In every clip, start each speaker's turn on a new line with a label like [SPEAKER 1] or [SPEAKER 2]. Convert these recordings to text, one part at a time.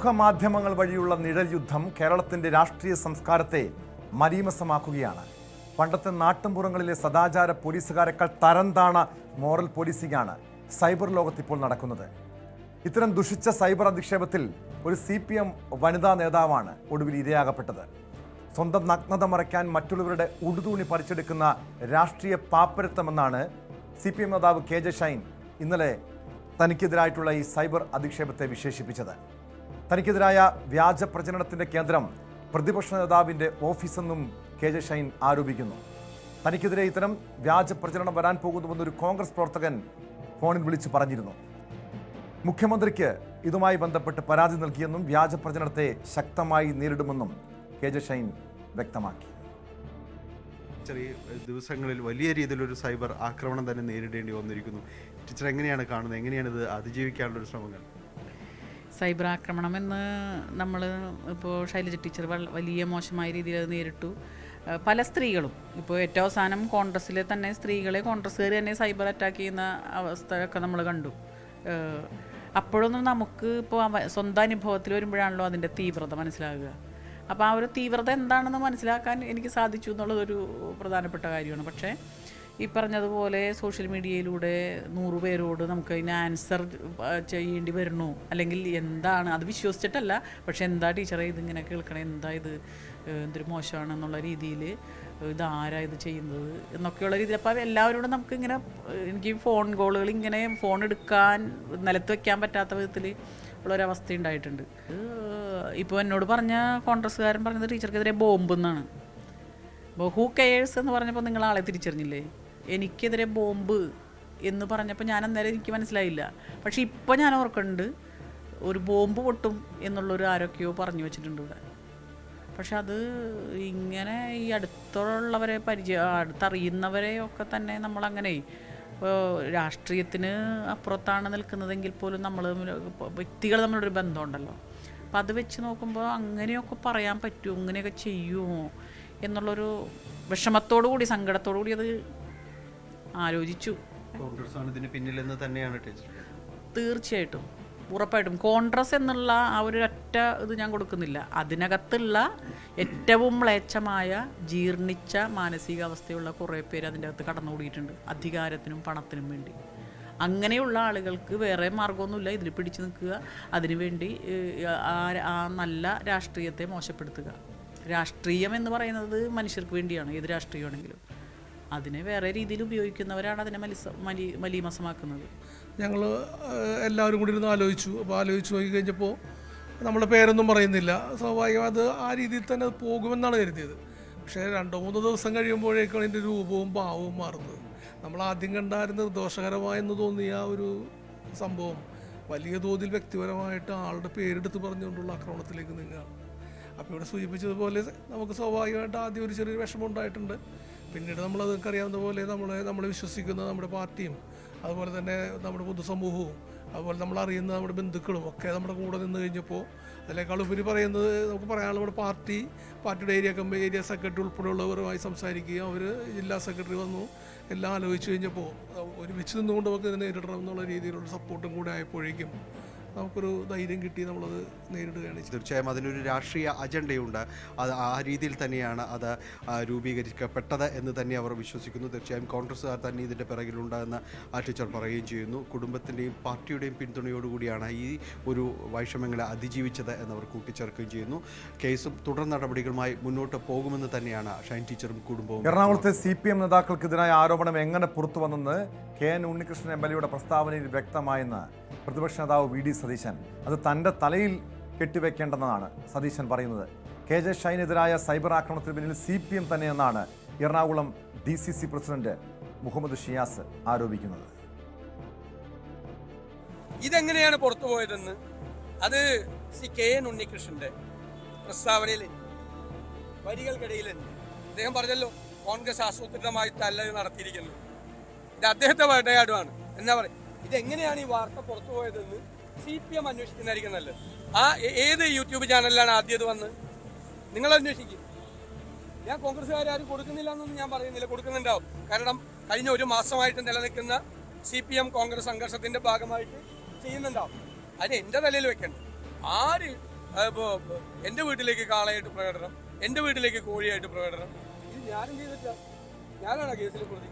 [SPEAKER 1] സമൂഹ മാധ്യമങ്ങൾ വഴിയുള്ള നിഴൽ യുദ്ധം കേരളത്തിന്റെ രാഷ്ട്രീയ സംസ്കാരത്തെ മലീമസമാക്കുകയാണ്. പണ്ടത്തെ നാട്ടുംപുറങ്ങളിലെ സദാചാര പോലീസുകാരെക്കാൾ തരം താണ മോറൽ പോലീസിംഗാണ് സൈബർ ലോകത്ത് ഇപ്പോൾ നടക്കുന്നത്. ഇത്തരം ദുഷിച്ച സൈബർ അധിക്ഷേപത്തിൽ ഒരു CPM വനിതാ നേതാവാണ് ഒടുവിൽ ഇരയാകപ്പെട്ടത്. സ്വന്തം നഗ്നത മറയ്ക്കാൻ മറ്റുള്ളവരുടെ ഉടുതുണി പറിച്ചെടുക്കുന്ന രാഷ്ട്രീയ പാപ്പരത്വമെന്നാണ് CPM നേതാവ് KJ ഷൈൻ ഇന്നലെ തനിക്കെതിരായിട്ടുള്ള ഈ സൈബർ അധിക്ഷേപത്തെ വിശേഷിപ്പിച്ചത്. തനിക്കെതിരായ വ്യാജ പ്രചരണത്തിന്റെ കേന്ദ്രം പ്രതിപക്ഷ നേതാവിന്റെ ഓഫീസെന്നും KJ ഷൈൻ ആരോപിക്കുന്നു. തനിക്കെതിരെ ഇത്തരം വ്യാജ പ്രചരണം വരാൻ പോകുന്നുവെന്നൊരു കോൺഗ്രസ് പ്രവർത്തകൻ ഫോണിൽ വിളിച്ചു പറഞ്ഞിരുന്നു. മുഖ്യമന്ത്രിക്ക് ഇതുമായി ബന്ധപ്പെട്ട് പരാതി നൽകിയെന്നും വ്യാജ പ്രചരണത്തെ ശക്തമായി നേരിടുമെന്നും KJ ഷൈൻ വ്യക്തമാക്കി.
[SPEAKER 2] ചെറിയ ദിവസങ്ങളിൽ വലിയ രീതിയിലൊരു സൈബർ ആക്രമണം തന്നെ നേരിടേണ്ടി വന്നിരിക്കുന്നു. ടീച്ചർ എങ്ങനെയാണ് കാണുന്നത്? എങ്ങനെയാണ് ഇത് അതിജീവിക്കാനുള്ളൊരു ശ്രമങ്ങൾ?
[SPEAKER 3] സൈബർ ആക്രമണം എന്ന് നമ്മൾ ഇപ്പോൾ ശൈലജ ടീച്ചർ വലിയ മോശമായ രീതിയിൽ അത് നേരിട്ടു. പല സ്ത്രീകളും ഇപ്പോൾ ഏറ്റവും അവസാനം കോൺഗ്രസ്സിലെ തന്നെ സ്ത്രീകളെ കോൺഗ്രസ്സുകാർ തന്നെ സൈബർ അറ്റാക്ക് ചെയ്യുന്ന അവസ്ഥയൊക്കെ നമ്മൾ കണ്ടു. അപ്പോഴൊന്നും നമുക്ക് ഇപ്പോൾ സ്വന്തം അനുഭവത്തിൽ വരുമ്പോഴാണല്ലോ അതിൻ്റെ തീവ്രത മനസ്സിലാകുക. അപ്പോൾ ആ ഒരു തീവ്രത എന്താണെന്ന് മനസ്സിലാക്കാൻ എനിക്ക് സാധിച്ചു എന്നുള്ളതൊരു പ്രധാനപ്പെട്ട കാര്യമാണ്. പക്ഷേ ഈ പറഞ്ഞതുപോലെ സോഷ്യൽ മീഡിയയിലൂടെ 100 പേരോട് നമുക്ക് അതിന് ആൻസർ ചെയ്യേണ്ടി വരുന്നു, അല്ലെങ്കിൽ എന്താണ് അത് വിശ്വസിച്ചിട്ടല്ല, പക്ഷെ എന്താ ടീച്ചറെ ഇതിങ്ങനെ കേൾക്കണേ, എന്താ ഇത് എന്തൊരു മോശമാണെന്നുള്ള രീതിയിൽ ഇതാരാ ഇത് ചെയ്യുന്നത് എന്നൊക്കെയുള്ള രീതിയിൽ. അപ്പോൾ എല്ലാവരോടും നമുക്കിങ്ങനെ എനിക്ക് ഫോൺ കോളുകൾ ഇങ്ങനെ ഫോൺ എടുക്കാൻ നിലത്ത് വയ്ക്കാൻ പറ്റാത്ത വിധത്തിൽ ഉള്ളൊരവസ്ഥ ഉണ്ടായിട്ടുണ്ട്. ഇപ്പോൾ എന്നോട് പറഞ്ഞ കോൺഗ്രസ്സുകാരൻ പറഞ്ഞത് ടീച്ചർക്കെതിരെ ബോംബ് എന്നാണ്. അപ്പോൾ ഹൂ കെയേഴ്സ് എന്ന് പറഞ്ഞപ്പോൾ നിങ്ങൾ ആളെ തിരിച്ചറിഞ്ഞില്ലേ? എനിക്കെതിരെ ബോംബ് എന്ന് പറഞ്ഞപ്പോൾ ഞാൻ അന്നേരം എനിക്ക് മനസ്സിലായില്ല. പക്ഷേ ഇപ്പോൾ ഞാൻ ഓർക്കുന്നുണ്ട്, ഒരു ബോംബ് പൊട്ടും എന്നുള്ളൊരു ആരൊക്കെയോ പറഞ്ഞു വെച്ചിട്ടുണ്ട് ഇവിടെ. പക്ഷെ അത് ഇങ്ങനെ ഈ അടുത്തുള്ളവരെ അടുത്തറിയുന്നവരെയൊക്കെ തന്നെ നമ്മളങ്ങനെ ഇപ്പോൾ രാഷ്ട്രീയത്തിന് അപ്പുറത്താണ് നിൽക്കുന്നതെങ്കിൽ പോലും നമ്മൾ വ്യക്തികൾ തമ്മിലൊരു ബന്ധമുണ്ടല്ലോ. അപ്പം അത് വെച്ച് നോക്കുമ്പോൾ അങ്ങനെയൊക്കെ പറയാൻ പറ്റുമോ, അങ്ങനെയൊക്കെ ചെയ്യുമോ എന്നുള്ളൊരു വിഷമത്തോടു കൂടി സങ്കടത്തോടു കൂടി അത് ആലോചിച്ചു.
[SPEAKER 2] കോൺഗ്രസ് ആണ് ഇതിന് പിന്നിലെന്ന് തന്നെയാണ് ടീച്ചർ?
[SPEAKER 3] തീർച്ചയായിട്ടും, ഉറപ്പായിട്ടും കോൺഗ്രസ് എന്നുള്ള ആ ഒരു ഒറ്റ ഇത് ഞാൻ കൊടുക്കുന്നില്ല. അതിനകത്തുള്ള ഏറ്റവും മ്ലേച്ഛമായ ജീർണിച്ച മാനസികാവസ്ഥയുള്ള കുറേ പേര് അതിൻ്റെ അകത്ത് കടന്നുകൂടിയിട്ടുണ്ട്, അധികാരത്തിനും പണത്തിനും വേണ്ടി. അങ്ങനെയുള്ള ആളുകൾക്ക് വേറെ മാർഗമൊന്നുമില്ല, ഇതിൽ പിടിച്ചു നിൽക്കുക, അതിനുവേണ്ടി ആ നല്ല രാഷ്ട്രീയത്തെ മോശപ്പെടുത്തുക. രാഷ്ട്രീയം എന്ന് പറയുന്നത് മനുഷ്യർക്ക് വേണ്ടിയാണ്, ഏത് രാഷ്ട്രീയമാണെങ്കിലും. അതിനെ വേറെ രീതിയിൽ ഉപയോഗിക്കുന്നവരാണ് അതിനെ മലീമസമാക്കുന്നത്.
[SPEAKER 4] ഞങ്ങൾ എല്ലാവരും കൂടി ഇരുന്ന് ആലോചിച്ചു. അപ്പോൾ ആലോചിച്ച് നോക്കി കഴിഞ്ഞപ്പോൾ നമ്മുടെ പേരൊന്നും പറയുന്നില്ല, സ്വാഭാവികം അത് ആ രീതിയിൽ തന്നെ അത് പോകുമെന്നാണ് കരുതിയത്. പക്ഷേ 2-3 ദിവസം കഴിയുമ്പോഴേക്കാണ് അതിൻ്റെ രൂപവും ഭാവവും മാറുന്നത്. നമ്മൾ ആദ്യം കണ്ടായിരുന്ന ദോഷകരമായെന്ന് തോന്നിയ ഒരു സംഭവം വലിയ തോതിൽ വ്യക്തിപരമായിട്ട് ആളുടെ പേരെടുത്ത് പറഞ്ഞുകൊണ്ടുള്ള ആക്രമണത്തിലേക്ക് നീങ്ങുകയാണ്. അപ്പോൾ ഇവിടെ സൂചിപ്പിച്ചതുപോലെ നമുക്ക് സ്വാഭാവികമായിട്ട് ആദ്യം ഒരു ചെറിയൊരു വിഷമം ഉണ്ടായിട്ടുണ്ട്. പിന്നീട് നമ്മളതൊക്കെ അറിയാവുന്ന പോലെ നമ്മളെ വിശ്വസിക്കുന്ന നമ്മുടെ പാർട്ടിയും അതുപോലെ തന്നെ നമ്മുടെ പൊതുസമൂഹവും അതുപോലെ നമ്മളറിയുന്ന നമ്മുടെ ബന്ധുക്കളും ഒക്കെ നമ്മുടെ കൂടെ നിന്ന് കഴിഞ്ഞപ്പോൾ അതിനേക്കാളുപരി പറയുന്നത് നമുക്ക് പറയാനുള്ള നമ്മുടെ പാർട്ടിയുടെ ഏരിയ സെക്രട്ടറി ഉൾപ്പെടെയുള്ളവരുമായി സംസാരിക്കുകയും അവർ ജില്ലാ സെക്രട്ടറി വന്നു എല്ലാം ആലോചിച്ച് കഴിഞ്ഞപ്പോൾ ഒരുമിച്ച് നിന്നുകൊണ്ട് നമുക്ക് ഇതിനെ നേരിടണം എന്നുള്ള രീതിയിലുള്ള സപ്പോർട്ടും കൂടെ ആയപ്പോഴേക്കും നമുക്കൊരു ധൈര്യം കിട്ടി, നമ്മളത് നേരിടുകയാണ്.
[SPEAKER 2] തീർച്ചയായും അതിനൊരു രാഷ്ട്രീയ അജണ്ടയുണ്ട്. അത് ആ രീതിയിൽ തന്നെയാണ് അത് രൂപീകരിക്കപ്പെട്ടത് എന്ന് തന്നെ അവർ വിശ്വസിക്കുന്നു. തീർച്ചയായും കോൺഗ്രസ്സുകാർ തന്നെ ഇതിൻ്റെ പിറകിലുണ്ടെന്ന് ആ ടീച്ചർ പറയുകയും ചെയ്യുന്നു. കുടുംബത്തിൻ്റെയും പാർട്ടിയുടെയും പിന്തുണയോടുകൂടിയാണ് ഈ ഒരു വൈഷമ്യങ്ങളെ അതിജീവിച്ചത് എന്നവർ കൂട്ടിച്ചേർക്കുകയും ചെയ്യുന്നു. കേസും തുടർ നടപടികളുമായി മുന്നോട്ട് പോകുമെന്ന് തന്നെയാണ് ഷൈൻ ടീച്ചറും കുടുംബവും.
[SPEAKER 1] എറണാകുളത്തെ CPM നേതാക്കൾക്കെതിരായ ആരോപണം എങ്ങനെ പുറത്തു വന്നെന്ന് KN ഉണ്ണികൃഷ്ണൻ MLA പ്രസ്താവനയിൽ വ്യക്തമായെന്ന് പ്രതിപക്ഷ നേതാവ് VD സതീശൻ. അത് തൻ്റെ തലയിൽ കെട്ടിവെക്കേണ്ടെന്നാണ് സതീശൻ പറയുന്നത്. KJ ഷൈനെതിരായ സൈബർ ആക്രമണത്തിന് പിന്നിൽ CPM തന്നെയെന്നാണ് എറണാകുളം DCC പ്രസിഡന്റ് മുഹമ്മദ് ഷിയാസ് ആരോപിക്കുന്നത്.
[SPEAKER 5] ഇതെങ്ങനെയാണ് പുറത്തു പോയതെന്ന് അത് KN ഉണ്ണികൃഷ്ണന്റെ പ്രസ്താവനയിൽ വരികൾക്കിടയിലുണ്ട്. അദ്ദേഹം പറഞ്ഞല്ലോ, കോൺഗ്രസ് ആസൂത്രിതമായി തല്ലത് നടത്തിയിരിക്കുന്നു, ഇത് അദ്ദേഹത്തെ വേട്ടയാടുമാണ് എന്നാ പറയും. ഇതെങ്ങനെയാണ് ഈ വാർത്ത പുറത്തു പോയതെന്ന് CPM അന്വേഷിക്കുന്നതായിരിക്കും നല്ലത്. ഏത് യൂട്യൂബ് ചാനലിലാണ് ആദ്യം ഇത് വന്ന് നിങ്ങൾ അന്വേഷിക്കും. ഞാൻ കോൺഗ്രസ്സുകാരും കൊടുക്കുന്നില്ല എന്നൊന്നും ഞാൻ പറയുന്നില്ല, കൊടുക്കുന്നുണ്ടാവും. കാരണം കഴിഞ്ഞ 1 മാസമായിട്ട് നിലനിൽക്കുന്ന CPM കോൺഗ്രസ് സംഘർഷത്തിന്റെ ഭാഗമായിട്ട് ചെയ്യുന്നുണ്ടാവും. അതിന് എൻ്റെ തലയിൽ വെക്കണ്ട. ആര് അതിപ്പോൾ എൻ്റെ വീട്ടിലേക്ക് കാളയായിട്ട് പ്രകടനം, എൻ്റെ വീട്ടിലേക്ക് കോഴിയായിട്ട് പ്രകടനം, ഇത് ഞാനും ചെയ്തിട്ടില്ല. ഞാനാണ് കേസിൽ പ്രതി.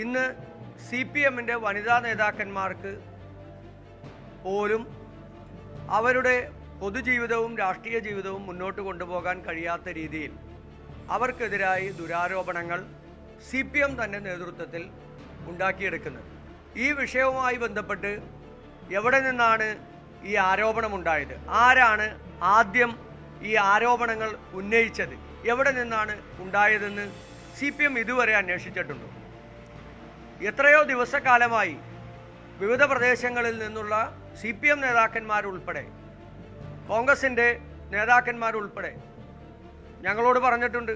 [SPEAKER 6] ഇന്ന് CPM-ന്റെ വനിതാ നേതാക്കന്മാർക്ക് പോലും അവരുടെ പൊതുജീവിതവും രാഷ്ട്രീയ ജീവിതവും മുന്നോട്ട് കൊണ്ടുപോകാൻ കഴിയാത്ത രീതിയിൽ അവർക്കെതിരായി ദുരാരോപണങ്ങൾ CPM തന്നെ നേതൃത്വത്തിൽ ഉണ്ടാക്കിയെടുക്കുന്നത്. ഈ വിഷയവുമായി ബന്ധപ്പെട്ട് എവിടെ നിന്നാണ് ഈ ആരോപണമുണ്ടായത്, ആരാണ് ആദ്യം ഈ ആരോപണങ്ങൾ ഉന്നയിച്ചത്, എവിടെ നിന്നാണ് ഉണ്ടായതെന്ന് CPM ഇതുവരെ അന്വേഷിച്ചിട്ടുണ്ടോ? എത്രയോ ദിവസക്കാലമായി വിവിധ പ്രദേശങ്ങളിൽ നിന്നുള്ള CPM നേതാക്കന്മാരുൾപ്പെടെ കോൺഗ്രസിൻ്റെ നേതാക്കന്മാരുൾപ്പെടെ ഞങ്ങളോട് പറഞ്ഞിട്ടുണ്ട്.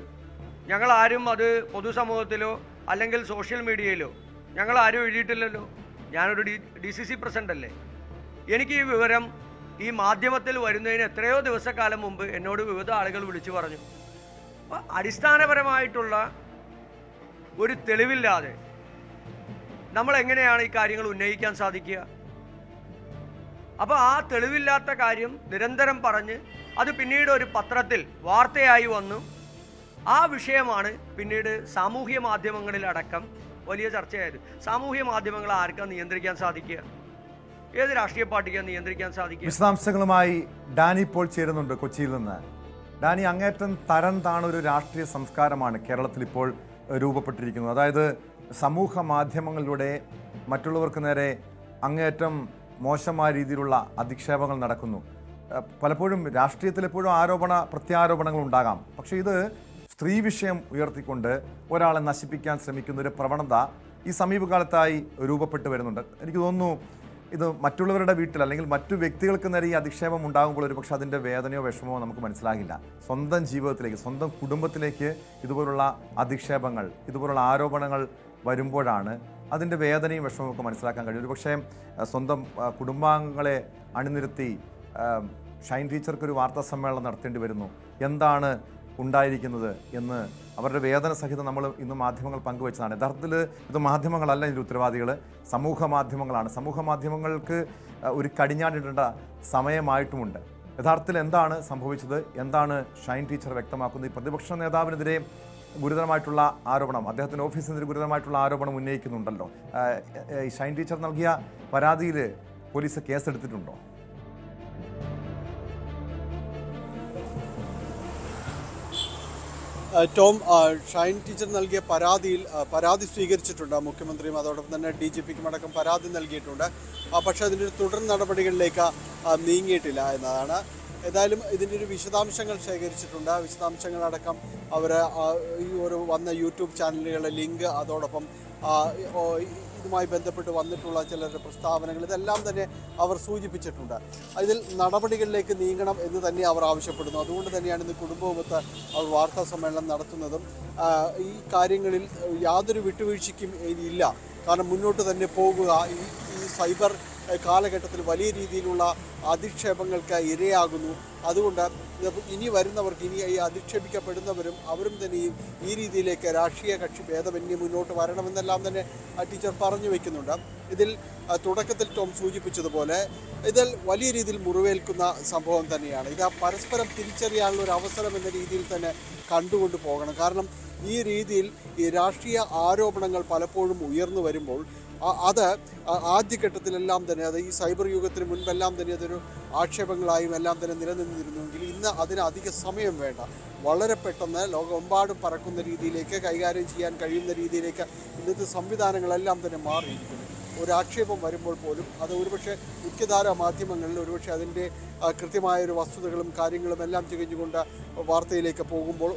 [SPEAKER 6] ഞങ്ങളാരും അത് പൊതുസമൂഹത്തിലോ അല്ലെങ്കിൽ സോഷ്യൽ മീഡിയയിലോ ഞങ്ങളാരും എഴുതിയിട്ടില്ലല്ലോ. ഞാനൊരു DCC പ്രസിഡന്റ് അല്ലേ. എനിക്ക് ഈ വിവരം ഈ മാധ്യമത്തിൽ വരുന്നതിന് എത്രയോ ദിവസക്കാലം മുമ്പ് എന്നോട് വിവിധ ആളുകൾ വിളിച്ചു പറഞ്ഞു. അപ്പോൾ അടിസ്ഥാനപരമായിട്ടുള്ള ഒരു തെളിവില്ലാതെ നമ്മൾ എങ്ങനെയാണ് ഈ കാര്യങ്ങൾ ഉന്നയിക്കാൻ സാധിക്കുക? അപ്പോൾ ആ തെളിവില്ലാത്ത കാര്യം നിരന്തരം പറഞ്ഞ് അത് പിന്നീട് ഒരു പത്രത്തിൽ വാർത്തയായി വന്നു. ആ വിഷയമാണ് പിന്നീട് സാമൂഹ്യ മാധ്യമങ്ങളിലടക്കം വലിയ ചർച്ചയായത്. സാമൂഹ്യ മാധ്യമങ്ങൾ ആർക്കാണ് നിയന്ത്രിക്കാൻ സാധിക്കുക? ഏത് രാഷ്ട്രീയ പാർട്ടിക്കാണ് നിയന്ത്രിക്കാൻ സാധിക്കുക?
[SPEAKER 1] വിശദാംശങ്ങളുമായി ഡാനി ഇപ്പോൾ ചേരുന്നുണ്ട് കൊച്ചിയിൽ നിന്ന്. ഡാനി, അങ്ങേറ്റം തരം താണൊരു രാഷ്ട്രീയ സംസ്കാരമാണ് കേരളത്തിൽ ഇപ്പോൾ രൂപപ്പെട്ടിരിക്കുന്നത്. അതായത് സമൂഹ മാധ്യമങ്ങളിലൂടെ മറ്റുള്ളവർക്ക് നേരെ അങ്ങേയറ്റം മോശമായ രീതിയിലുള്ള അധിക്ഷേപങ്ങൾ നടക്കുന്നു. പലപ്പോഴും രാഷ്ട്രീയത്തിൽ എപ്പോഴും പ്രത്യാരോപണങ്ങൾ ഉണ്ടാകാം. പക്ഷേ ഇത് സ്ത്രീ വിഷയം ഉയർത്തിക്കൊണ്ട് ഒരാളെ നശിപ്പിക്കാൻ ശ്രമിക്കുന്ന ഒരു പ്രവണത ഈ സമീപകാലത്തായി രൂപപ്പെട്ടു വരുന്നുണ്ട്. എനിക്ക് തോന്നുന്നു ഇത് മറ്റുള്ളവരുടെ വീട്ടിൽ അല്ലെങ്കിൽ മറ്റു വ്യക്തികൾക്ക് നേരെ ഈ അധിക്ഷേപം ഉണ്ടാകുമ്പോൾ ഒരു പക്ഷേ അതിൻ്റെ വേദനയോ വിഷമമോ നമുക്ക് മനസ്സിലാകില്ല. സ്വന്തം ജീവിതത്തിലേക്ക്, സ്വന്തം കുടുംബത്തിലേക്ക് ഇതുപോലുള്ള അധിക്ഷേപങ്ങൾ, ഇതുപോലുള്ള ആരോപണങ്ങൾ വരുമ്പോഴാണ് അതിൻ്റെ വേദനയും വിഷമവും ഒക്കെ മനസ്സിലാക്കാൻ കഴിയും. ഒരു പക്ഷേ സ്വന്തം കുടുംബാംഗങ്ങളെ അണിനിരത്തി ഷൈൻ ടീച്ചർക്ക് ഒരു വാർത്താ സമ്മേളനം നടത്തേണ്ടി വരുന്നു. എന്താണ് ഉണ്ടായിരിക്കുന്നത് എന്ന് അവരുടെ വേദന സഹിതം നമ്മൾ ഇന്ന് മാധ്യമങ്ങൾ പങ്കുവച്ചതാണ്. യഥാർത്ഥത്തിൽ ഇത് മാധ്യമങ്ങളല്ല ഇതിൻ്റെ ഉത്തരവാദികൾ, സമൂഹ മാധ്യമങ്ങളാണ്. സമൂഹ മാധ്യമങ്ങൾക്ക് ഒരു കടിഞ്ഞാണിടേണ്ട സമയമായിട്ടുമുണ്ട്. യഥാർത്ഥത്തിൽ എന്താണ് സംഭവിച്ചത്, എന്താണ് ഷൈൻ ടീച്ചർ വ്യക്തമാക്കുന്നത്? ഈ പ്രതിപക്ഷ നേതാവിനെതിരെ ഗുരുതരമായിട്ടുള്ള ആരോപണം, അദ്ദേഹത്തിൻ്റെ ഓഫീസിനെതിരെ ഗുരുതരമായിട്ടുള്ള ആരോപണം ഉന്നയിക്കുന്നുണ്ടല്ലോ. ഈ ഷൈൻ ടീച്ചർ നൽകിയ പരാതിയിൽ പോലീസ് കേസെടുത്തിട്ടുണ്ടോ?
[SPEAKER 2] ടോം, ഷൈൻ ടീച്ചർ നൽകിയ പരാതി സ്വീകരിച്ചിട്ടുണ്ട്. മുഖ്യമന്ത്രിയും അതോടൊപ്പം തന്നെ DGPക്കും അടക്കം പരാതി നൽകിയിട്ടുണ്ട്. പക്ഷേ അതിൻ്റെ ഒരു തുടർ നടപടികളിലേക്ക് നീങ്ങിയിട്ടില്ല എന്നതാണ്. ഏതായാലും ഇതിൻ്റെ ഒരു വിശദാംശങ്ങൾ ശേഖരിച്ചിട്ടുണ്ട്. വിശദാംശങ്ങളടക്കം അവർ ഈ ഒരു വന്ന യൂട്യൂബ് ചാനലുകളുടെ ലിങ്ക്, അതോടൊപ്പം ഇതുമായി ബന്ധപ്പെട്ട് വന്നിട്ടുള്ള ചിലരുടെ പ്രസ്താവനകൾ, ഇതെല്ലാം തന്നെ അവർ സൂചിപ്പിച്ചിട്ടുണ്ട്. ഇതിൽ നടപടികളിലേക്ക് നീങ്ങണം എന്ന് തന്നെ അവർ ആവശ്യപ്പെടുന്നു. അതുകൊണ്ട് തന്നെയാണ് ഇന്ന് കുടുംബവുമൊത്ത് അവർ വാർത്താ സമ്മേളനം നടത്തുന്നതും. ഈ കാര്യങ്ങളിൽ യാതൊരു വിട്ടുവീഴ്ചയ്ക്കും ഇല്ല. കാരണം മുന്നോട്ട് തന്നെ പോകുക. ഈ സൈബർ കാലഘട്ടത്തിൽ വലിയ രീതിയിലുള്ള അധിക്ഷേപങ്ങൾക്ക് ഇരയാകുന്നു. അതുകൊണ്ട് ഇനി വരുന്നവർക്ക്, ഇനി ഈ അധിക്ഷേപിക്കപ്പെടുന്നവരും അവരും തന്നെ ഈ രീതിയിലേക്ക് രാഷ്ട്രീയ കക്ഷി ഭേദമന്യേ മുന്നോട്ട് വരണമെന്നെല്ലാം തന്നെ ടീച്ചർ പറഞ്ഞു വയ്ക്കുന്നുണ്ട്. ഇതിൽ തുടക്കത്തിൽ ടോം സൂചിപ്പിച്ചതുപോലെ ഇതിൽ വലിയ രീതിയിൽ മുറിവേൽക്കുന്ന സംഭവം തന്നെയാണ്. ഇത് പരസ്പരം തിരിച്ചറിയാനുള്ള ഒരു അവസരം എന്ന രീതിയിൽ തന്നെ കണ്ടുകൊണ്ട് പോകണം. കാരണം ഈ രീതിയിൽ ഈ രാഷ്ട്രീയ ആരോപണങ്ങൾ പലപ്പോഴും ഉയർന്നു വരുമ്പോൾ അത് ആദ്യഘട്ടത്തിലെല്ലാം തന്നെ, അത് ഈ സൈബർ യുഗത്തിന് മുൻപെല്ലാം തന്നെ അതൊരു ആക്ഷേപങ്ങളായും എല്ലാം തന്നെ നിലനിന്നിരുന്നുവെങ്കിൽ ഇന്ന് അതിന് അധിക സമയം വേണ്ട. വളരെ പെട്ടെന്ന് ലോകമെമ്പാടും പറക്കുന്ന രീതിയിലേക്ക്, കൈകാര്യം ചെയ്യാൻ കഴിയുന്ന രീതിയിലേക്ക് ഇന്നത്തെ സംവിധാനങ്ങളെല്ലാം തന്നെ മാറിയിരിക്കുന്നു. ഒരു ആക്ഷേപം വരുമ്പോൾ പോലും അത് ഒരുപക്ഷെ മുഖ്യധാരാ മാധ്യമങ്ങളിൽ ഒരുപക്ഷെ അതിൻ്റെ കൃത്യമായൊരു വസ്തുതകളും കാര്യങ്ങളും എല്ലാം തികഞ്ഞുകൊണ്ട് വാർത്തയിലേക്ക് പോകുമ്പോൾ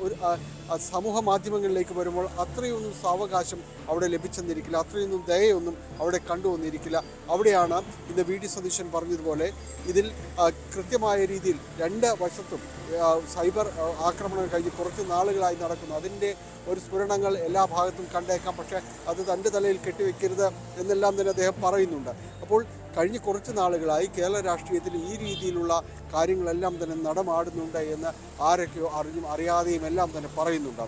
[SPEAKER 2] സമൂഹ മാധ്യമങ്ങളിലേക്ക് വരുമ്പോൾ അത്രയൊന്നും സാവകാശം അവിടെ ലഭിച്ചെന്നിരിക്കില്ല, അത്രയൊന്നും ദയയൊന്നും അവിടെ കണ്ടുവന്നിരിക്കില്ല. അവിടെയാണ് ഇന്ന് VD സതീശൻ പറഞ്ഞതുപോലെ ഇതിൽ കൃത്യമായ രീതിയിൽ രണ്ട് വശത്തും സൈബർ ആക്രമണം കഴിഞ്ഞ് കുറച്ച് നാളുകളായി നടക്കുന്നു. അതിൻ്റെ ഒരു സ്ഫുരണങ്ങൾ എല്ലാ ഭാഗത്തും കണ്ടേക്കാം. പക്ഷേ അത് തൻ്റെ തലയിൽ കെട്ടിവെക്കരുത് എന്നെല്ലാം തന്നെ അദ്ദേഹം പറയുന്നുണ്ട്. അപ്പോൾ കഴിഞ്ഞ കുറച്ച് നാളുകളായി കേരള രാഷ്ട്രീയത്തിൽ ഈ രീതിയിലുള്ള കാര്യങ്ങളെല്ലാം തന്നെ നടമാടുന്നുണ്ട് എന്ന് ആരൊക്കെയോ അറിഞ്ഞും അറിയാതെയും എല്ലാം തന്നെ പറയുന്നുണ്ട്.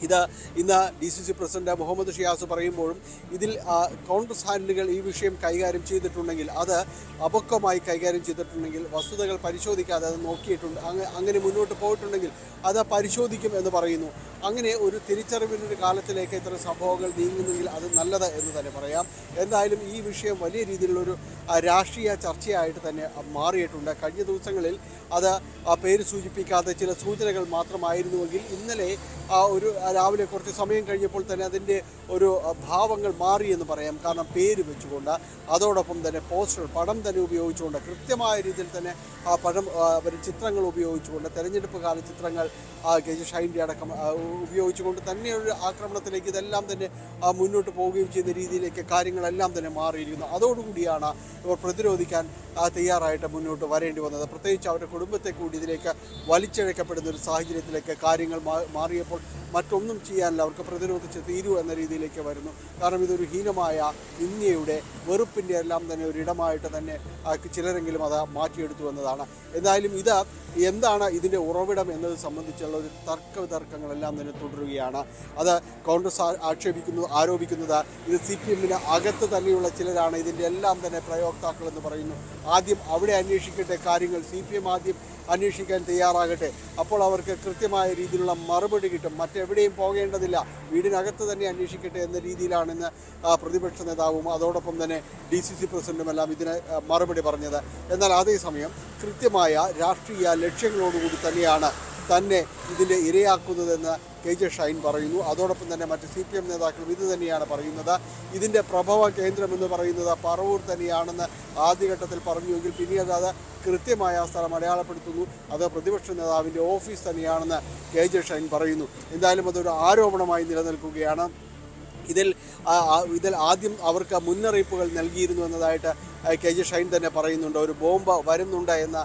[SPEAKER 2] ഇത് ഇന്ന് DCC പ്രസിഡന്റ് മുഹമ്മദ് ഷിയാസ് പറയുമ്പോഴും ഇതിൽ കോൺഗ്രസ് ഹാൻഡിലുകൾ ഈ വിഷയം കൈകാര്യം ചെയ്തിട്ടുണ്ടെങ്കിൽ അത് അപക്വമായി കൈകാര്യം ചെയ്തിട്ടുണ്ടെങ്കിൽ വസ്തുതകൾ പരിശോധിക്കാതെ അത് നോക്കിയിട്ടുണ്ട് അങ്ങനെ മുന്നോട്ട് പോയിട്ടുണ്ടെങ്കിൽ അത് പരിശോധിക്കും എന്ന് പറയുന്നു. അങ്ങനെ ഒരു തിരിച്ചറിവിൻ്റെ ഒരു കാലത്തിലേക്ക് ഇത്തരം സംഭവങ്ങൾ നീങ്ങുന്നെങ്കിൽ അത് നല്ലത് എന്ന് തന്നെ പറയാം. എന്തായാലും ഈ വിഷയം വലിയ രീതിയിലുള്ളൊരു രാഷ്ട്രീയ ചർച്ചയായിട്ട് തന്നെ മാറിയിട്ടുണ്ട്. കഴിഞ്ഞ ദിവസങ്ങളിൽ അത് പേര് സൂചിപ്പിക്കാതെ ചില സൂചനകൾ മാത്രമായിരുന്നുവെങ്കിൽ ഇന്നലെ ഒരു രാവിലെ കുറച്ച് സമയം കഴിഞ്ഞപ്പോൾ തന്നെ അതിൻ്റെ ഒരു ഭാവങ്ങൾ മാറി എന്ന് പറയാം. കാരണം പേര് വെച്ചുകൊണ്ട് അതോടൊപ്പം തന്നെ പോസ്റ്റർ പടം തന്നെ ഉപയോഗിച്ചുകൊണ്ട് കൃത്യമായ രീതിയിൽ തന്നെ ആ പടം ചിത്രങ്ങൾ ഉപയോഗിച്ചുകൊണ്ട് തെരഞ്ഞെടുപ്പ് കാല ചിത്രങ്ങൾ KJ ഷൈൻ്റെ അടക്കം ഉപയോഗിച്ചുകൊണ്ട് തന്നെ ഒരു ആക്രമണത്തിലേക്ക് ഇതെല്ലാം തന്നെ മുന്നോട്ട് പോവുകയും ചെയ്യുന്ന രീതിയിലേക്ക് കാര്യങ്ങളെല്ലാം തന്നെ മാറിയിരിക്കുന്നു. അതോടുകൂടിയാണ് ഇവർ പ്രതിരോധിക്കാൻ തയ്യാറായിട്ട് മുന്നോട്ട് വരേണ്ടി വന്നത്. പ്രത്യേകിച്ച് അവരുടെ കുടുംബത്തെ കൂടി ഇതിലേക്ക് വലിച്ചിഴക്കപ്പെടുന്ന ഒരു സാഹചര്യത്തിലേക്ക് കാര്യങ്ങൾ മാറിയപ്പോൾ മറ്റൊന്നും ചെയ്യാനില്ല, അവർക്ക് പ്രതിരോധിച്ച് തീരൂ എന്ന രീതിയിലേക്ക് വരുന്നു. കാരണം ഇതൊരു ഹീനമായ ഇന്ത്യയുടെ വെറുപ്പിൻ്റെ എല്ലാം തന്നെ ഒരിടമായിട്ട് തന്നെ ചിലരെങ്കിലും അത് മാറ്റിയെടുത്തു എന്നതാണ്. എന്തായാലും ഇത് എന്താണ് ഇതിൻ്റെ ഉറവിടം എന്നത് സംബന്ധിച്ചുള്ള ഒരു തർക്കവിതർക്കങ്ങളെല്ലാം തന്നെ തുടരുകയാണ്. അത് കോൺഗ്രസ് ആരോപിക്കുന്നത് ഇത് CPM-ന് അകത്ത് തന്നെയുള്ള ചിലരാണ് ഇതിൻ്റെ എല്ലാം തന്നെ പ്രയോക്താക്കൾ എന്ന് പറയുന്നു. ആദ്യം അവിടെ അന്വേഷിക്കട്ടെ കാര്യങ്ങൾ, CPM ആദ്യം അന്വേഷിക്കാൻ തയ്യാറാകട്ടെ, അപ്പോൾ അവർക്ക് കൃത്യമായ രീതിയിലുള്ള മറുപടി കിട്ടും. മറ്റെവിടെയും പോകേണ്ടതില്ല, വീടിനകത്ത് തന്നെ അന്വേഷിക്കട്ടെ എന്ന രീതിയിലാണെന്ന് പ്രതിപക്ഷ നേതാവും അതോടൊപ്പം തന്നെ DCC പ്രസിഡന്റുമെല്ലാം ഇതിന് മറുപടി പറഞ്ഞത്. എന്നാൽ അതേസമയം കൃത്യമായ രാഷ്ട്രീയ ലക്ഷ്യങ്ങളോടുകൂടി തന്നെയാണ് തന്നെ ഇതിൻ്റെ ഇരയാക്കുന്നതെന്ന് KJ ഷൈൻ പറയുന്നു. അതോടൊപ്പം തന്നെ മറ്റ് CPM നേതാക്കളും ഇത് തന്നെയാണ് പറയുന്നത്. ഇതിൻ്റെ പ്രഭവ കേന്ദ്രമെന്ന് പറയുന്നത് പറവൂർ തന്നെയാണെന്ന് ആദ്യഘട്ടത്തിൽ പറഞ്ഞുവെങ്കിൽ പിന്നീട് അത് കൃത്യമായ ആ സ്ഥലം അടയാളപ്പെടുത്തുന്നു. അത് പ്രതിപക്ഷ നേതാവിൻ്റെ ഓഫീസ് തന്നെയാണെന്ന് KJ ഷൈൻ പറയുന്നു. എന്തായാലും അതൊരു ആരോപണമായി നിലനിൽക്കുകയാണ്. ഇതിൽ ആദ്യം അവർക്ക് മുന്നറിയിപ്പുകൾ നൽകിയിരുന്നു എന്നതായിട്ട് KJ ഷൈൻ തന്നെ പറയുന്നുണ്ട്. ഒരു ബോംബ് വരുന്നുണ്ട് എന്ന്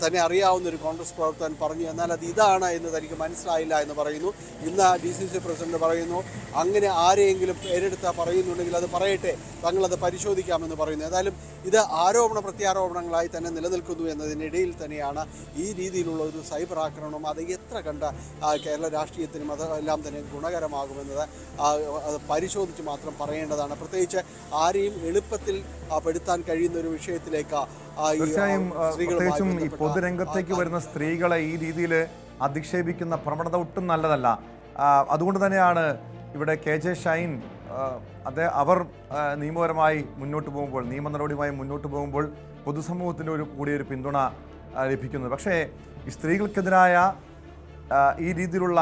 [SPEAKER 2] തന്നെ അറിയാവുന്ന ഒരു കോൺഗ്രസ് പ്രവർത്തകൻ പറഞ്ഞു. എന്നാൽ അത് ഇതാണ് എന്ന് തനിക്ക് മനസ്സിലായില്ല എന്ന് പറയുന്നു. ഇന്ന് DCC പ്രസിഡന്റ് പറയുന്നു അങ്ങനെ ആരെയെങ്കിലും പേരെടുത്ത് പറയുന്നുണ്ടെങ്കിൽ അത് പറയട്ടെ, തങ്ങളത് പരിശോധിക്കാമെന്ന് പറയുന്നു. ഏതായാലും ഇത് ആരോപണ പ്രത്യാരോപണങ്ങളായി തന്നെ നിലനിൽക്കുന്നു എന്നതിനിടയിൽ തന്നെയാണ് ഈ രീതിയിലുള്ള ഒരു സൈബർ ആക്രമണം അത് എത്ര കണ്ട കേരള രാഷ്ട്രീയത്തിനും അതെല്ലാം തന്നെ ഗുണകരമാകുമെന്നത് അത് പരിശോധിച്ച് മാത്രം പറയേണ്ടതാണ്. പ്രത്യേകിച്ച് ആരെയും എളുപ്പത്തിൽ പെടുത്താൻ കഴിയുന്ന ഒരു വിഷയത്തിലേക്ക്
[SPEAKER 1] തീർച്ചയായും പ്രത്യേകിച്ചും ഈ പൊതുരംഗത്തേക്ക് വരുന്ന സ്ത്രീകളെ ഈ രീതിയിൽ അധിക്ഷേപിക്കുന്ന പ്രവണത ഒട്ടും നല്ലതല്ല. അതുകൊണ്ട് തന്നെയാണ് ഇവിടെ KJ ഷൈൻ അവർ നിയമപരമായി മുന്നോട്ട് പോകുമ്പോൾ, നിയമ നടപടിയുമായി മുന്നോട്ട് പോകുമ്പോൾ പൊതുസമൂഹത്തിൻ്റെ കൂടിയൊരു പിന്തുണ ലഭിക്കുന്നത്. പക്ഷേ ഈ സ്ത്രീകൾക്കെതിരായ ഈ രീതിയിലുള്ള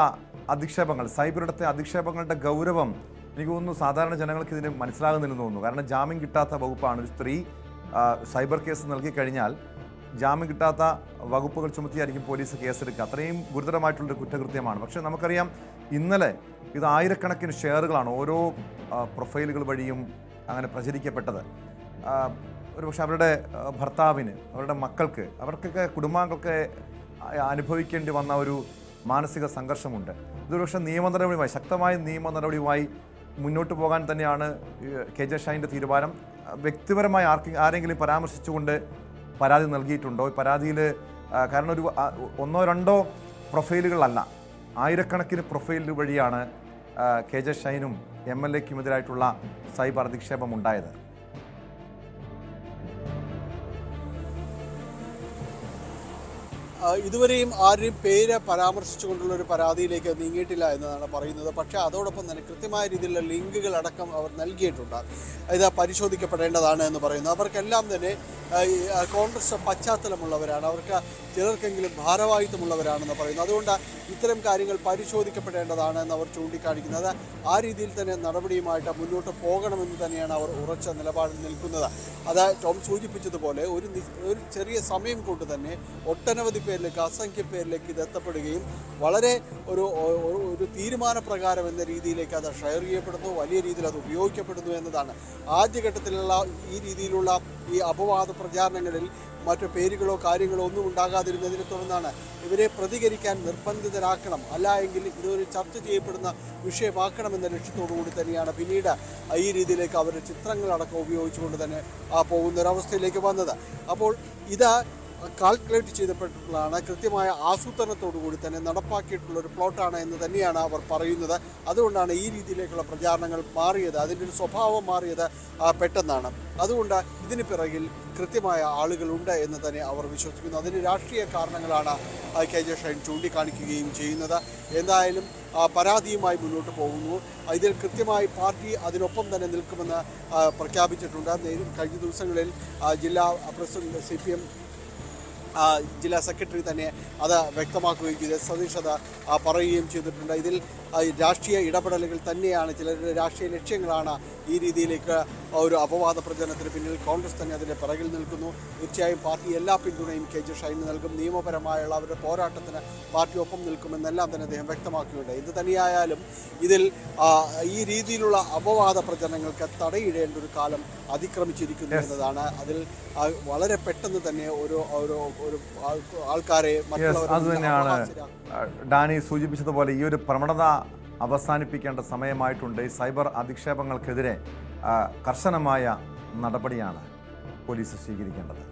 [SPEAKER 1] അധിക്ഷേപങ്ങൾ, സൈബറിടത്തെ അധിക്ഷേപങ്ങളുടെ ഗൗരവം എനിക്ക് തോന്നുന്നു സാധാരണ ജനങ്ങൾക്ക് ഇതിന് മനസ്സിലാകുന്നില്ലെന്ന് തോന്നുന്നു. കാരണം ജാമ്യം കിട്ടാത്ത വകുപ്പാണ്. ഒരു സ്ത്രീ സൈബർ കേസ് നൽകിക്കഴിഞ്ഞാൽ ജാമ്യം കിട്ടാത്ത വകുപ്പുകൾ ചുമത്തിയായിരിക്കും പോലീസ് കേസെടുക്കുക. അത്രയും ഗുരുതരമായിട്ടുള്ളൊരു കുറ്റകൃത്യമാണ്. പക്ഷേ നമുക്കറിയാം ഇന്നലെ ഇത് ആയിരക്കണക്കിന് ഷെയറുകളാണ് ഓരോ പ്രൊഫൈലുകൾ വഴിയും അങ്ങനെ പ്രചരിക്കപ്പെട്ടത്. ഒരുപക്ഷെ അവരുടെ ഭർത്താവിന്, അവരുടെ മക്കൾക്ക്, അവർക്കൊക്കെ കുടുംബാംഗങ്ങൾക്ക് അനുഭവിക്കേണ്ടി വന്ന ഒരു മാനസിക സംഘർഷമുണ്ട്. ഇതൊരുപക്ഷെ നിയമ നടപടിയുമായി, ശക്തമായ നിയമ നടപടിയുമായി മുന്നോട്ട് പോകാൻ തന്നെയാണ് KJ ഷൈൻ്റെ തീരുമാനം. വ്യക്തിപരമായി ആരെങ്കിലും പരാമർശിച്ചുകൊണ്ട് പരാതി നൽകിയിട്ടുണ്ടോ? പരാതിയിൽ കാരണം ഒരു ഒന്നോ രണ്ടോ പ്രൊഫൈലുകളല്ല, ആയിരക്കണക്കിന് പ്രൊഫൈലുകൾ വഴിയാണ് KJ ഷൈനും MLA-ക്കുമെതിരായിട്ടുള്ള സൈബർ അധിക്ഷേപം ഉണ്ടായത്.
[SPEAKER 2] ഇതുവരെയും ആരുടെയും പേര് പരാമർശിച്ചുകൊണ്ടുള്ള ഒരു പരാതിയിലേക്ക് നീങ്ങിയിട്ടില്ല എന്നതാണ് പറയുന്നത്. പക്ഷേ അതോടൊപ്പം തന്നെ കൃത്യമായ രീതിയിലുള്ള ലിങ്കുകൾ അടക്കം അവർ നൽകിയിട്ടുണ്ട്. ഇത് പരിശോധിക്കപ്പെടേണ്ടതാണ് എന്ന് പറയുന്നു. അവർക്കെല്ലാം തന്നെ കോൺഗ്രസ് പശ്ചാത്തലമുള്ളവരാണ്, അവർക്ക് ചിലർക്കെങ്കിലും ഭാരവാഹിത്വമുള്ളവരാണെന്ന് പറയുന്നു. അതുകൊണ്ട് ഇത്തരം കാര്യങ്ങൾ പരിശോധിക്കപ്പെടേണ്ടതാണ് എന്ന് അവർ ചൂണ്ടിക്കാണിക്കുന്നത്. ആ രീതിയിൽ തന്നെ നടപടിയുമായിട്ട് മുന്നോട്ട് പോകണമെന്ന് തന്നെയാണ് അവർ ഉറച്ച നിലപാടിൽ നിൽക്കുന്നത്. അത് ടോം സൂചിപ്പിച്ചതുപോലെ ഒരു ചെറിയ സമയം കൊണ്ട് തന്നെ ഒട്ടനവധി പേരിലേക്ക്, അസംഖ്യ പേരിലേക്ക് ഇത് എത്തപ്പെടുകയും വളരെ ഒരു തീരുമാനപ്രകാരം എന്ന രീതിയിലേക്ക് അത് ഷെയർ ചെയ്യപ്പെടുന്നു, വലിയ രീതിയിൽ അത് ഉപയോഗിക്കപ്പെടുന്നു എന്നതാണ്. ആദ്യഘട്ടത്തിലുള്ള ഈ രീതിയിലുള്ള ഈ അപവാദ പ്രചാരണങ്ങളിൽ മറ്റു പേരുകളോ കാര്യങ്ങളോ ഒന്നും ഉണ്ടാകാതിരുന്നതിനെ തുടർന്നാണ് ഇവരെ പ്രതികരിക്കാൻ നിർബന്ധിതരാക്കണം, അല്ല എങ്കിൽ ഇതൊരു ചർച്ച ചെയ്യപ്പെടുന്ന വിഷയമാക്കണമെന്ന ലക്ഷ്യത്തോടു കൂടി തന്നെയാണ് പിന്നീട് ഈ രീതിയിലേക്ക് അവരുടെ ചിത്രങ്ങളടക്കം ഉപയോഗിച്ചുകൊണ്ട് തന്നെ പോകുന്നൊരവസ്ഥയിലേക്ക് വന്നത്. അപ്പോൾ ഇത് കാൽക്കുലേറ്റ് ചെയ്തപ്പെട്ടിട്ടുള്ളതാണ്, കൃത്യമായ ആസൂത്രണത്തോടു കൂടി തന്നെ നടപ്പാക്കിയിട്ടുള്ള ഒരു പ്ലോട്ടാണ് എന്ന് തന്നെയാണ് അവർ പറയുന്നത്. അതുകൊണ്ടാണ് ഈ രീതിയിലേക്കുള്ള പ്രചാരണങ്ങൾ മാറിയത്, അതിൻ്റെ ഒരു സ്വഭാവം മാറിയത് പെട്ടെന്നാണ്. അതുകൊണ്ട് ഇതിന് പിറകിൽ കൃത്യമായ ആളുകളുണ്ട് എന്ന് തന്നെ അവർ വിശ്വസിക്കുന്നു. അതിന് രാഷ്ട്രീയ കാരണങ്ങളാണ് KJ ഷൈൻ ചൂണ്ടിക്കാണിക്കുകയും ചെയ്യുന്നത്. എന്തായാലും പരാതിയുമായി മുന്നോട്ട് പോകുന്നു. ഇതിൽ കൃത്യമായി പാർട്ടി അതിനൊപ്പം തന്നെ നിൽക്കുമെന്ന് പ്രഖ്യാപിച്ചിട്ടുണ്ട്. കഴിഞ്ഞ ദിവസങ്ങളിൽ ജില്ലാ പ്രസിഡന്റ് CPM ജില്ലാ സെക്രട്ടറി തന്നെ അത് വ്യക്തമാക്കുകയും ചെയ്ത് സതീഷ് അത് പറയുകയും ചെയ്തിട്ടുണ്ട്. ഇതിൽ രാഷ്ട്രീയ ഇടപെടലുകൾ തന്നെയാണ്, ചിലരുടെ രാഷ്ട്രീയ ലക്ഷ്യങ്ങളാണ് ഈ രീതിയിലേക്ക് ഒരു അപവാദ പ്രചരണത്തിന് പിന്നിൽ. കോൺഗ്രസ് തന്നെ അതിൻ്റെ പിറകിൽ നിൽക്കുന്നു. തീർച്ചയായും പാർട്ടി എല്ലാ പിന്തുണയും KJ ഷൈന് നൽകും. നിയമപരമായുള്ള അവരുടെ പോരാട്ടത്തിന് പാർട്ടി ഒപ്പം നിൽക്കുമെന്നെല്ലാം തന്നെ അദ്ദേഹം വ്യക്തമാക്കിയിട്ടുണ്ട്. ഇത് തന്നെയായാലും ഇതിൽ ഈ രീതിയിലുള്ള അപവാദ പ്രചരണങ്ങൾക്ക് തടയിടേണ്ട ഒരു കാലം അതിക്രമിച്ചിരിക്കുന്നു എന്നതാണ്. അതിൽ വളരെ പെട്ടെന്ന് തന്നെ ഒരു ആൾക്കാരെ
[SPEAKER 1] അത് തന്നെയാണ് ഡാനി സൂചിപ്പിച്ചതുപോലെ ഈ ഒരു പ്രവണത അവസാനിപ്പിക്കേണ്ട സമയമായിട്ടുണ്ട്. ഈ സൈബർ അധിക്ഷേപങ്ങൾക്കെതിരെ കർശനമായ നടപടിയാണ് പോലീസ് സ്വീകരിക്കേണ്ടത്.